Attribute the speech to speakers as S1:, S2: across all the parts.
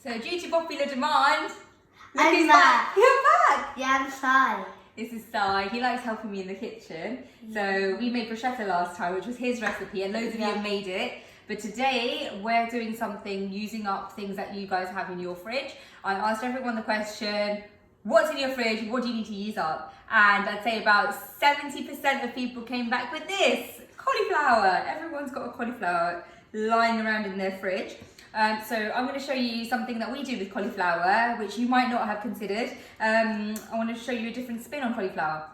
S1: So due to popular demand, look
S2: I'm
S1: who's
S2: back.
S1: You're back.
S2: Yeah, I'm Sai.
S1: This is Sai. He likes helping me in the kitchen. So we made bruschetta last time, which was his recipe, and loads of you have made it. But today we're doing something using up things that you guys have in your fridge. I asked everyone the question, what's in your fridge? What do you need to use up? And I'd say about 70% of people came back with this, cauliflower. Everyone's got a cauliflower lying around in their fridge. So I'm going to show you something that we do with cauliflower, which you might not have considered. I want to show you a different spin on cauliflower.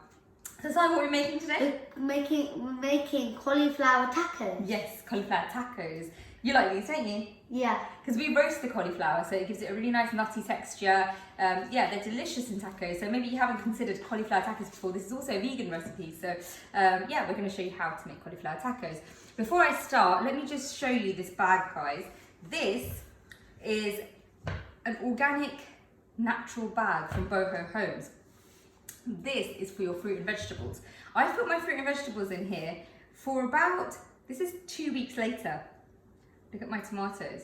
S1: So Simon, what are we making today?
S2: We're making cauliflower tacos.
S1: Yes, cauliflower tacos. You like these, don't you?
S2: Yeah.
S1: Because we roast the cauliflower, so it gives it a really nice nutty texture. Yeah, they're delicious in tacos. So maybe you haven't considered cauliflower tacos before. This is also a vegan recipe. So yeah, we're going to show you how to make cauliflower tacos. Before I start, let me just show you this bag, guys. This is an organic, natural bag from Boho Homes. This is for your fruit and vegetables. I've put my fruit and vegetables in here for about, this is 2 weeks later. Look at my tomatoes,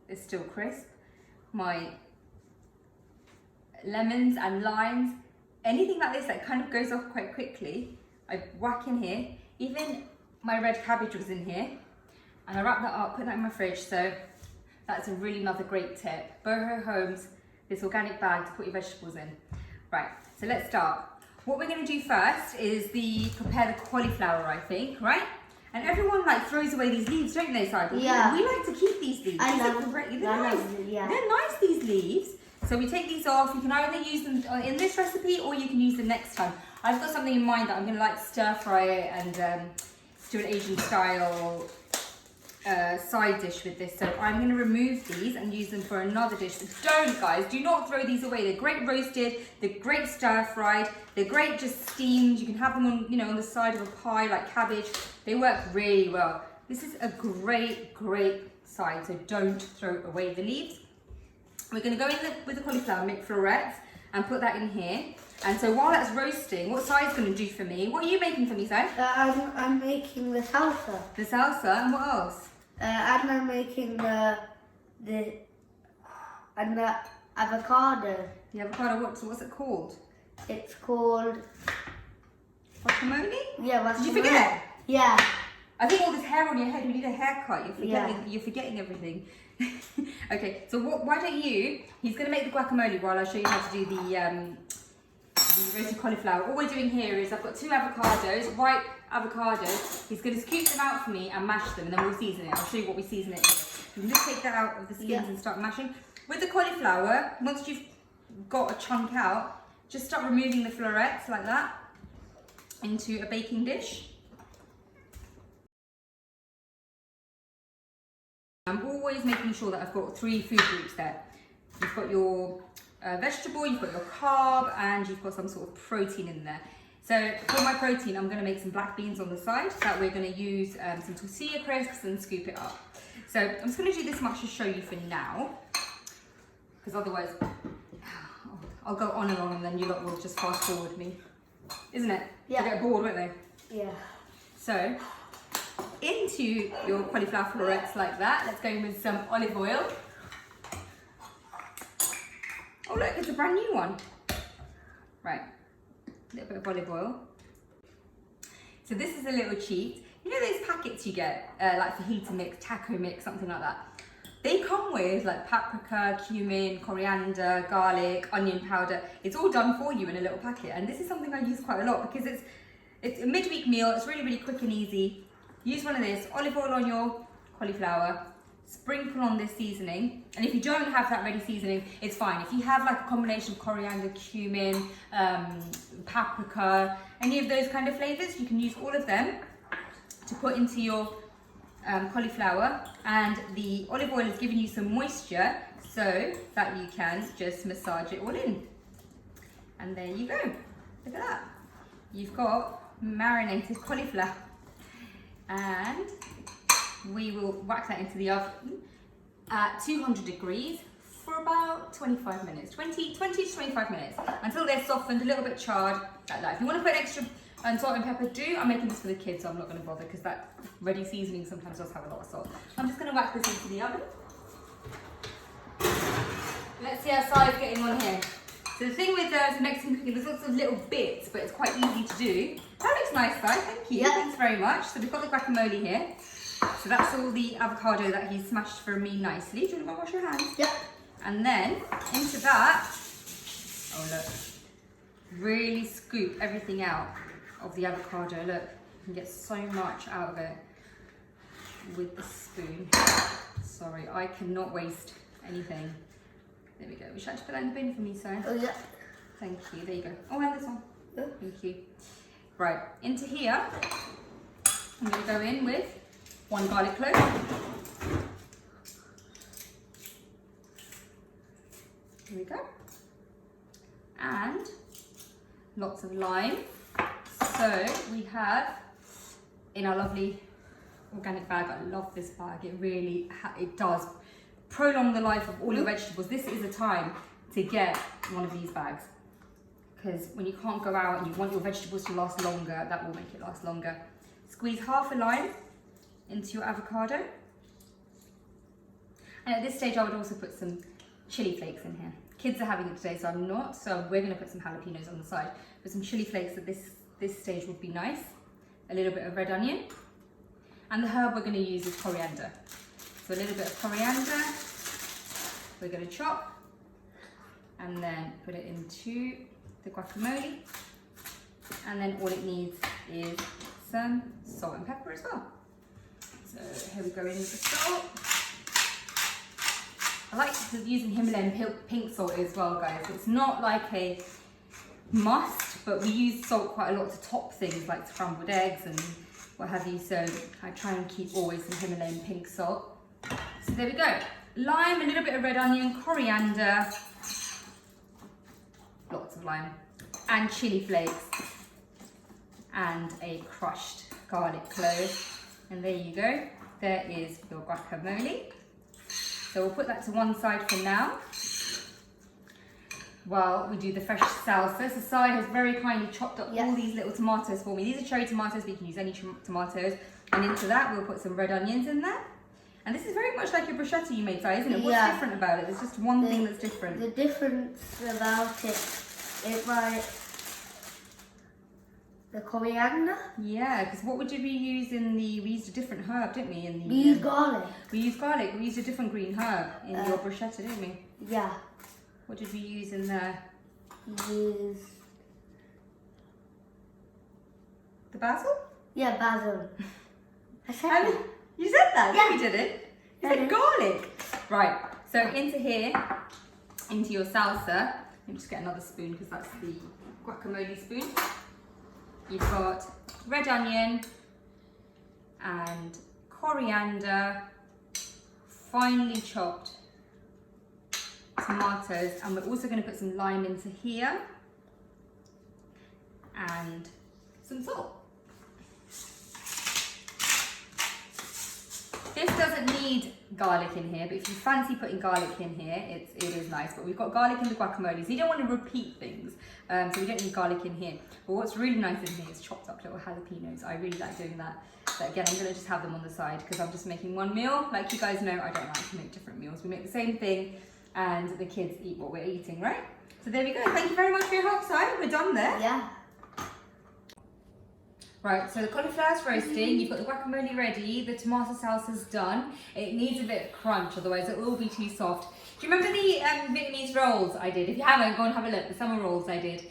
S1: they're still crisp. My lemons and limes, anything like this that kind of goes off quite quickly, I whack in here. Even my red cabbage was in here, and I wrap that up, put that in my fridge. So that's a really another great tip. Boho Homes, this organic bag to put your vegetables in. Right, so let's start. What we're going to do first is prepare the cauliflower, I think, right? And everyone like throws away these leaves, don't they, Simon?
S2: Yeah.
S1: We like to keep these leaves.
S2: I
S1: These
S2: love
S1: are great. They're
S2: I
S1: nice.
S2: love it, yeah.
S1: They're nice, these leaves. So we take these off. You can either use them in this recipe or you can use them next time. I've got something in mind that I'm going to like stir fry it and do an Asian style side dish with this. So I'm going to remove these and use them for another dish. But don't, guys, do not throw these away. They're great roasted, they're great stir fried, they're great just steamed. You can have them on, on the side of a pie like cabbage. They work really well. This is a great side, so don't throw away the leaves. We're going to go in with the cauliflower, make florets, and put that in here. And so while that's roasting, what Sai's going to do for me? What are you making for me, Sai?
S2: I'm making the salsa.
S1: The salsa, and what else?
S2: And I'm making the avocado.
S1: The avocado, what's it called?
S2: It's called
S1: Guacamole?
S2: yeah.
S1: Did you forget?
S2: Yeah.
S1: I think all this hair on your head, we need a haircut. You're forgetting everything. Okay, so why don't he's going to make the guacamole while I show you how to do the roasted cauliflower. All we're doing here is I've got 2 avocados, ripe avocados. He's going to scoop them out for me and mash them, and then we'll season it. I'll show you what we season it with. You can just take that out of the skins and start mashing. With the cauliflower, once you've got a chunk out, just start removing the florets like that into a baking dish. I'm always making sure that I've got 3 food groups there. You've got your vegetable, you've got your carb, and you've got some sort of protein in there. So for my protein, I'm going to make some black beans on the side. That we're going to use some tortilla crisps and scoop it up. So I'm just going to do this much to show you for now, because otherwise I'll go on and on, and then you lot will just fast forward me, isn't it?
S2: Yeah.
S1: They'll get bored, won't they?
S2: Yeah.
S1: So into your cauliflower florets like that. Let's go in with some olive oil. Oh look, it's a brand new one. Right, a little bit of olive oil. So this is a little cheat. You know those packets you get, like fajita mix, taco mix, something like that? They come with like paprika, cumin, coriander, garlic, onion powder. It's all done for you in a little packet. And this is something I use quite a lot because it's a midweek meal. It's really quick and easy. Use one of this, olive oil on your cauliflower, sprinkle on this seasoning, and if you don't have that ready seasoning, it's fine. If you have like a combination of coriander, cumin, paprika, any of those kind of flavors, you can use all of them to put into your cauliflower, and the olive oil is giving you some moisture so that you can just massage it all in. And there you go. Look at that. You've got marinated cauliflower. And we will whack that into the oven at 200 degrees for about 25 minutes, 20 to 25 minutes, until they're softened, a little bit charred, like that. If you want to put extra salt and pepper, do. I'm making this for the kids, so I'm not going to bother because that ready seasoning sometimes does have a lot of salt. I'm just going to whack this into the oven. Let's see how Sai's getting on here. So the thing with Mexican cooking, there's lots of little bits, but it's quite easy to do. That looks nice, Sai. Thank you.
S2: Yeah.
S1: Thanks very much. So we've got the guacamole here. So that's all the avocado that he's smashed for me nicely. Do you want to wash your hands?
S2: Yep.
S1: And then into that, oh look, really scoop everything out of the avocado. Look, you can get so much out of it with the spoon. Sorry, I cannot waste anything. There we go. Would you like to put that in the bin for me, sir?
S2: Oh, yeah.
S1: Thank you. There you go. Oh, and this one.
S2: Yeah.
S1: Thank you. Right, into here, I'm going to go in with 1 garlic clove. Here we go. And lots of lime. So we have in our lovely organic bag. I love this bag. It really, it does prolong the life of all your vegetables. This is a time to get one of these bags, because when you can't go out and you want your vegetables to last longer, that will make it last longer. Squeeze half a lime into your avocado. And at this stage, I would also put some chili flakes in here. Kids are having it today, so I'm not. So we're going to put some jalapenos on the side. But some chili flakes at this stage would be nice. A little bit of red onion. And the herb we're going to use is coriander. So a little bit of coriander. We're going to chop. And then put it into the guacamole. And then all it needs is some salt and pepper as well. So here we go in with the salt. I like using Himalayan pink salt as well, guys. It's not like a must, but we use salt quite a lot to top things like scrambled eggs and what have you. So I try and keep always some Himalayan pink salt. So there we go. Lime, a little bit of red onion, coriander, lots of lime, and chili flakes, and a crushed garlic clove. And there you go. There is your guacamole. So we'll put that to one side for now while we do the fresh salsa. So Sai has very kindly chopped up all these little tomatoes for me. These are cherry tomatoes, but you can use any tomatoes. And into that, we'll put some red onions in there. And this is very much like your bruschetta you made, Sai, isn't it? What's different about it? There's just one thing that's different.
S2: The difference about it might... The coriander?
S1: Yeah, because what would you be using we used a different herb, didn't we?
S2: We used garlic.
S1: We used garlic. We used a different green herb in your bruschetta, didn't we?
S2: Yeah.
S1: What did we use in there?
S2: Use...
S1: The basil?
S2: Yeah, basil. I said that.
S1: You said that?
S2: Yeah.
S1: You did it. You
S2: I
S1: said
S2: did.
S1: garlic. Right, so into here, into your salsa. Let me just get another spoon because that's the guacamole spoon. You've got red onion and coriander, finely chopped tomatoes, and we're also going to put some lime into here and some salt. This doesn't need garlic in here, but if you fancy putting garlic in here, it is nice. But we've got garlic in the guacamole, so you don't want to repeat things. So we don't need garlic in here. But what's really nice in here is chopped up little jalapenos. I really like doing that. But again, I'm going to just have them on the side because I'm just making one meal. Like you guys know, I don't like to make different meals. We make the same thing and the kids eat what we're eating, right? So there we go. Thank you very much for your help, Si. We're done there.
S2: Yeah.
S1: Right, so the cauliflower's roasting, you've got the guacamole ready, the tomato salsa's done. It needs a bit of crunch, otherwise it will be too soft. Do you remember the Vietnamese rolls I did? If you haven't, go and have a look, the summer rolls I did.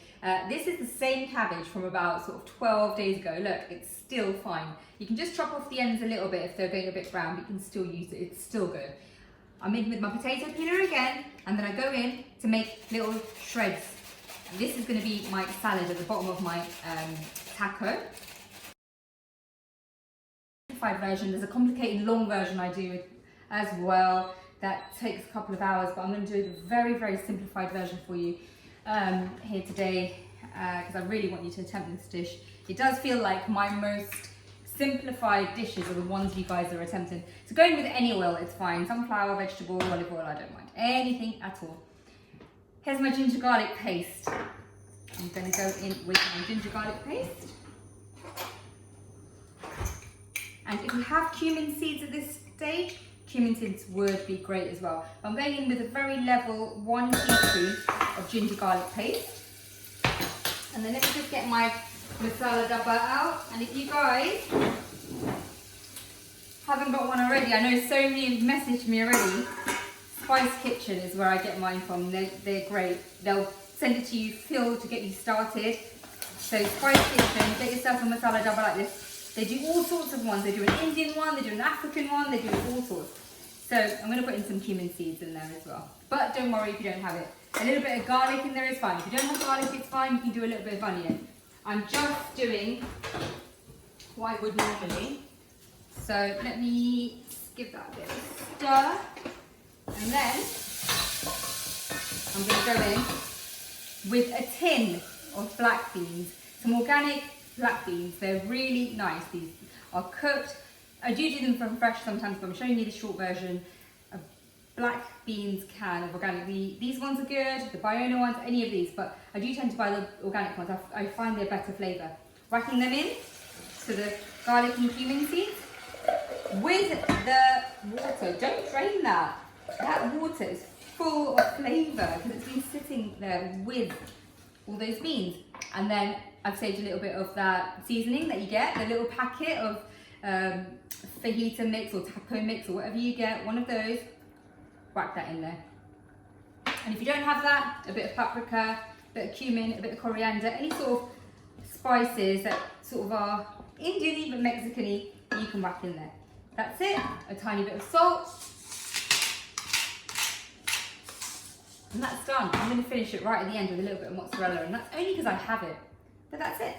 S1: This is the same cabbage from about sort of 12 days ago. Look, it's still fine. You can just chop off the ends a little bit if they're going a bit brown, but you can still use it, it's still good. I'm in with my potato peeler again, and then I go in to make little shreds. This is going to be my salad at the bottom of my taco. Version. There's a complicated long version I do as well that takes a couple of hours, but I'm going to do a very, very simplified version for you here today because I really want you to attempt this dish. It does feel like my most simplified dishes are the ones you guys are attempting. So going with any oil, it's fine. Sunflower, vegetable, olive oil, I don't mind. Anything at all. Here's my ginger garlic paste. I'm going to go in with my ginger garlic paste. And if you have cumin seeds at this stage, cumin seeds would be great as well. I'm going in with a very level 1 teaspoon of ginger garlic paste. And then let me just get my masala dabba out. And if you guys haven't got one already, I know so many have messaged me already. Spice Kitchen is where I get mine from. They're great. They'll send it to you filled to get you started. So Spice Kitchen, get yourself a masala dabba like this. They do all sorts of ones. They do an Indian one, they do an African one, they do all sorts. So I'm going to put in some cumin seeds in there as well. But don't worry if you don't have it. A little bit of garlic in there is fine. If you don't have garlic, it's fine. You can do a little bit of onion. I'm just doing what I would normally. So let me give that a bit of a stir. And then I'm going to go in with a tin of black beans. Some organic black beans. They're really nice. These are cooked. I do them from fresh sometimes, but I'm showing you the short version. A black beans can of organic. These ones are good, the Biona ones, any of these, but I do tend to buy the organic ones. I find they're better flavour. Whacking them in to the garlic and cumin seeds with the water. Don't drain that. That water is full of flavour because it's been sitting there with all those beans. And then I've saved a little bit of that seasoning that you get, the little packet of fajita mix or taco mix or whatever you get, one of those, whack that in there. And if you don't have that, a bit of paprika, a bit of cumin, a bit of coriander, any sort of spices that sort of are Indian-y but Mexican-y, you can whack in there. That's it. A tiny bit of salt. And that's done. I'm going to finish it right at the end with a little bit of mozzarella, and that's only because I have it. But that's it.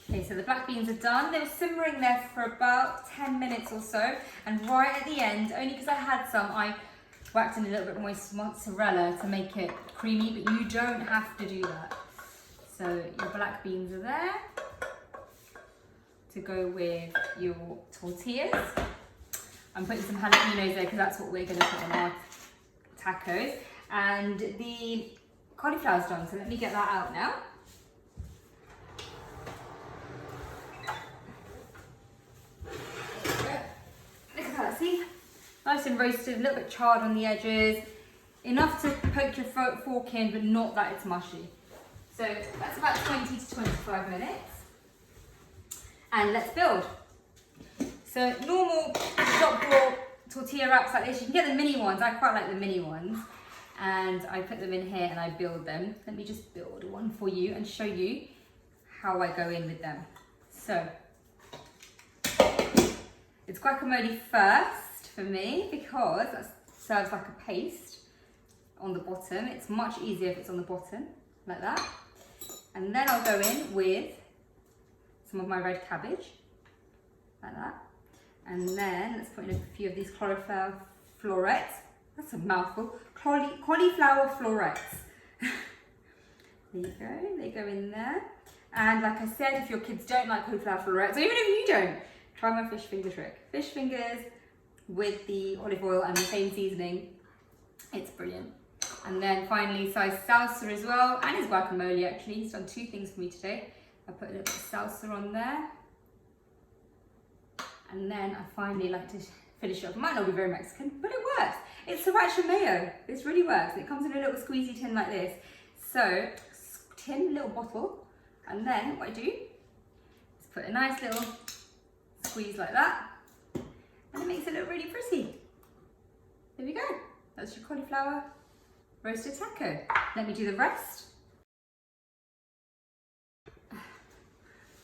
S1: Okay, so the black beans are done. They were simmering there for about 10 minutes or so. And right at the end, only because I had some, I whacked in a little bit more mozzarella to make it creamy, but you don't have to do that. So your black beans are there to go with your tortillas. I'm putting some jalapenos there because that's what we're going to put on our tacos. And the cauliflower's done, so let me get that out now. Look at that, see? Nice and roasted, a little bit charred on the edges. Enough to poke your fork in, but not that it's mushy. So that's about 20 to 25 minutes. And let's build. So normal shop bought tortilla wraps like this, you can get the mini ones. I quite like the mini ones. And I put them in here and I build them. Let me just build one for you and show you how I go in with them. So it's guacamole first for me because that serves like a paste on the bottom. It's much easier if it's on the bottom, like that. And then I'll go in with some of my red cabbage, like that. And then let's put in a few of these cauliflower florets. That's a mouthful. Cauliflower florets. There you go, they go in there. And like I said, if your kids don't like cauliflower florets, or even if you don't, try my fish finger trick. Fish fingers with the olive oil and the same seasoning. It's brilliant. And then finally, size salsa as well, and his guacamole actually. He's done two things for me today. I put a little bit of salsa on there. And then I finally like to finish it off. It might not be very Mexican, but it works. It's sriracha mayo. This really works. It comes in a little squeezy tin like this. So, tin, little bottle. And then what I do is put a nice little squeeze like that. And it makes it look really pretty. There we go. That's your cauliflower roasted taco. Let me do the rest.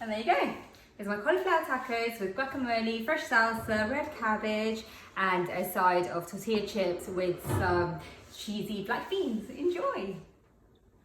S1: And there you go. Here's my cauliflower tacos with guacamole, fresh salsa, red cabbage, and a side of tortilla chips with some cheesy black beans. Enjoy!